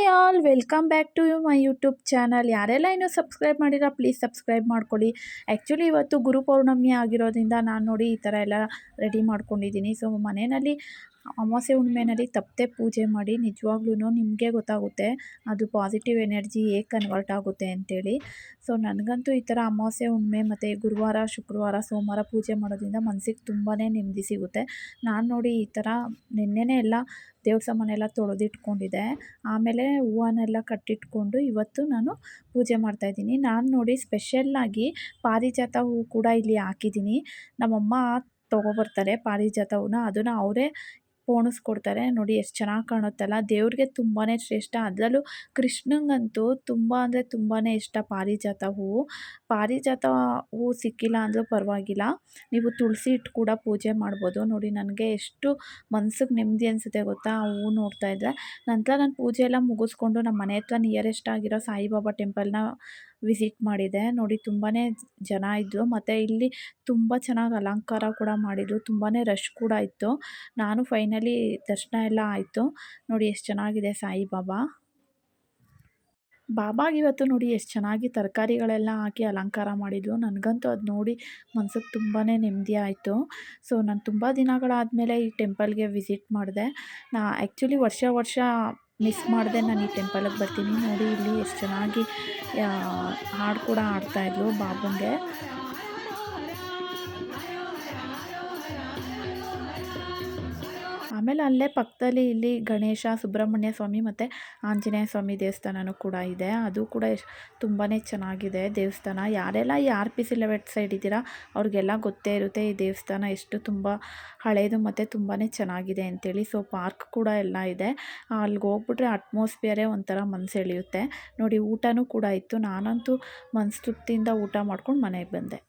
Hi all, welcome back to my YouTube channel. ಯಾರೆಲ್ಲ ಇನ್ನೂ subscribe ಮಾಡಿರೋ ಪ್ಲೀಸ್ ಸಬ್ಸ್ಕ್ರೈಬ್ ಮಾಡ್ಕೊಳ್ಳಿ. ಆ್ಯಕ್ಚುಲಿ ಇವತ್ತು ಗುರು ಪೌರ್ಣಮಿ ಆಗಿರೋದ್ರಿಂದ ನಾನು ನೋಡಿ ಈ ಥರ ಎಲ್ಲ ರೆಡಿ ಮಾಡ್ಕೊಂಡಿದ್ದೀನಿ. ಸೊ ಮನೆಯಲ್ಲಿ ಅಮಾವಾಸ್ಯೆ ಹುಣ್ಣಿಮೆನಲ್ಲಿ ತಪ್ಪದೆ ಪೂಜೆ ಮಾಡಿ. ನಿಜವಾಗ್ಲೂ ನಿಮಗೆ ಗೊತ್ತಾಗುತ್ತೆ ಅದು ಪಾಸಿಟಿವ್ ಎನರ್ಜಿ ಹೇಗೆ ಕನ್ವರ್ಟ್ ಆಗುತ್ತೆ ಅಂತೇಳಿ. ಸೊ ನನಗಂತೂ ಈ ಥರ ಅಮಾವಾಸ್ಯೆ ಹುಣ್ಣಿಮೆ ಮತ್ತು ಗುರುವಾರ, ಶುಕ್ರವಾರ, ಸೋಮವಾರ ಪೂಜೆ ಮಾಡೋದ್ರಿಂದ ಮನಸ್ಸಿಗೆ ತುಂಬಾ ನೆಮ್ಮದಿ ಸಿಗುತ್ತೆ. ನಾನು ನೋಡಿ ಈ ಥರ ನಿನ್ನೆನೇ ಎಲ್ಲ ದೇವ್ರ ಸಾಮಾನೆಲ್ಲ ತೊಳೆದಿಟ್ಕೊಂಡಿದ್ದೆ. ಆಮೇಲೆ ಹೂವನ್ನೆಲ್ಲ ಕಟ್ಟಿಟ್ಕೊಂಡು ಇವತ್ತು ನಾನು ಪೂಜೆ ಮಾಡ್ತಾಯಿದ್ದೀನಿ. ನಾನು ನೋಡಿ ಸ್ಪೆಷಲ್ಲಾಗಿ ಪಾರಿಜಾತ ಹೂವು ಕೂಡ ಇಲ್ಲಿ ಹಾಕಿದ್ದೀನಿ. ನಮ್ಮಮ್ಮ ತೊಗೊಬರ್ತಾರೆ ಪಾರಿಜಾತ ಹೂವನ್ನ, ಅದನ್ನು ಅವರೇ ಪೋಣಿಸ್ಕೊಡ್ತಾರೆ. ನೋಡಿ ಎಷ್ಟು ಚೆನ್ನಾಗಿ ಕಾಣುತ್ತಲ್ಲ, ದೇವ್ರಿಗೆ ತುಂಬಾ ಶ್ರೇಷ್ಠ. ಅದರಲ್ಲೂ ಕೃಷ್ಣಂಗಂತೂ ತುಂಬ ಅಂದರೆ ತುಂಬಾ ಇಷ್ಟ ಪಾರಿಜಾತ ಹೂವು. ಪಾರಿಜಾತ ಹೂವು ಸಿಕ್ಕಿಲ್ಲ ಅಂದರೂ ಪರವಾಗಿಲ್ಲ, ನೀವು ತುಳಸಿ ಇಟ್ಟು ಕೂಡ ಪೂಜೆ ಮಾಡ್ಬೋದು. ನೋಡಿ ನನಗೆ ಎಷ್ಟು ಮನ್ಸಿಗೆ ನೆಮ್ಮದಿ ಅನಿಸುತ್ತೆ ಗೊತ್ತಾ ಆ ಹೂವು ನೋಡ್ತಾ ಇದ್ದರೆ. ನಂತರ ನಾನು ಪೂಜೆ ಎಲ್ಲ ಮುಗಿಸ್ಕೊಂಡು ನಮ್ಮ ಮನೆ ಹತ್ರ ನಿಯರೆಸ್ಟ್ ಆಗಿರೋ ಸಾಯಿಬಾಬಾ ಟೆಂಪಲ್ನ ವಿಸಿಟ್ ಮಾಡಿದೆ. ನೋಡಿ ತುಂಬಾ ಜನ ಇದ್ದರು, ಮತ್ತು ಇಲ್ಲಿ ತುಂಬ ಚೆನ್ನಾಗಿ ಅಲಂಕಾರ ಕೂಡ ಮಾಡಿದರು. ತುಂಬಾ ರಶ್ ಕೂಡ ಇತ್ತು. ನಾನು ಫೈನಲಿ ದರ್ಶನ ಎಲ್ಲ ಆಯಿತು. ನೋಡಿ ಎಷ್ಟು ಚೆನ್ನಾಗಿದೆ ಸಾಯಿಬಾಬಾ. ಬಾಬಾಗೆ ಇವತ್ತು ನೋಡಿ ಎಷ್ಟು ಚೆನ್ನಾಗಿ ತರಕಾರಿಗಳೆಲ್ಲ ಹಾಕಿ ಅಲಂಕಾರ ಮಾಡಿದ್ರು. ನನಗಂತೂ ಅದು ನೋಡಿ ಮನ್ಸಿಗೆ ತುಂಬಾ ನೆಮ್ಮದಿ ಆಯಿತು. ಸೊ ನಾನು ತುಂಬ ದಿನಗಳಾದಮೇಲೆ ಈ ಟೆಂಪಲ್ಗೆ ವಿಸಿಟ್ ಮಾಡಿದೆ. ಆ್ಯಕ್ಚುಲಿ ವರ್ಷ ಮಿಸ್ ಮಾಡಿದೆ ನಾನು ಈ ಟೆಂಪಲ್ಗೆ ಬರ್ತೀನಿ. ನೋಡಿ ಇಲ್ಲಿ ಎಷ್ಟು ಚೆನ್ನಾಗಿ ಹಾಡು ಕೂಡ ಹಾಡ್ತಾಯಿದ್ರು ಬಾಬುಂಗೆ. ಆಮೇಲೆ ಅಲ್ಲೇ ಪಕ್ಕದಲ್ಲಿ ಇಲ್ಲಿ ಗಣೇಶ, ಸುಬ್ರಹ್ಮಣ್ಯ ಸ್ವಾಮಿ ಮತ್ತು ಆಂಜನೇಯ ಸ್ವಾಮಿ ದೇವಸ್ಥಾನವೂ ಕೂಡ ಇದೆ. ಅದು ಕೂಡ ತುಂಬಾ ಚೆನ್ನಾಗಿದೆ ದೇವಸ್ಥಾನ. ಯಾರೆಲ್ಲ ಈ RPC ಲೆವೆಟ್ ಸೈಡ್ ಇದ್ದೀರಾ ಅವ್ರಿಗೆಲ್ಲ ಗೊತ್ತೇ ಇರುತ್ತೆ ಈ ದೇವಸ್ಥಾನ ಎಷ್ಟು ತುಂಬ ಹಳೇದು ಮತ್ತು ತುಂಬಾ ಚೆನ್ನಾಗಿದೆ ಅಂತೇಳಿ. ಸೊ ಪಾರ್ಕ್ ಕೂಡ ಎಲ್ಲ ಇದೆ. ಅಲ್ಲಿಗೆ ಹೋಗ್ಬಿಟ್ರೆ ಅಟ್ಮಾಸ್ಫಿಯರೇ ಒಂಥರ ಮನಸ್ಸು ಎಳೆಯುತ್ತೆ. ನೋಡಿ ಊಟನೂ ಕೂಡ ಇತ್ತು. ನಾನಂತೂ ಮನಸ್ಸು ತೃಪ್ತಿಯಿಂದ ಊಟ ಮಾಡ್ಕೊಂಡು ಮನೆಗೆ ಬಂದೆ.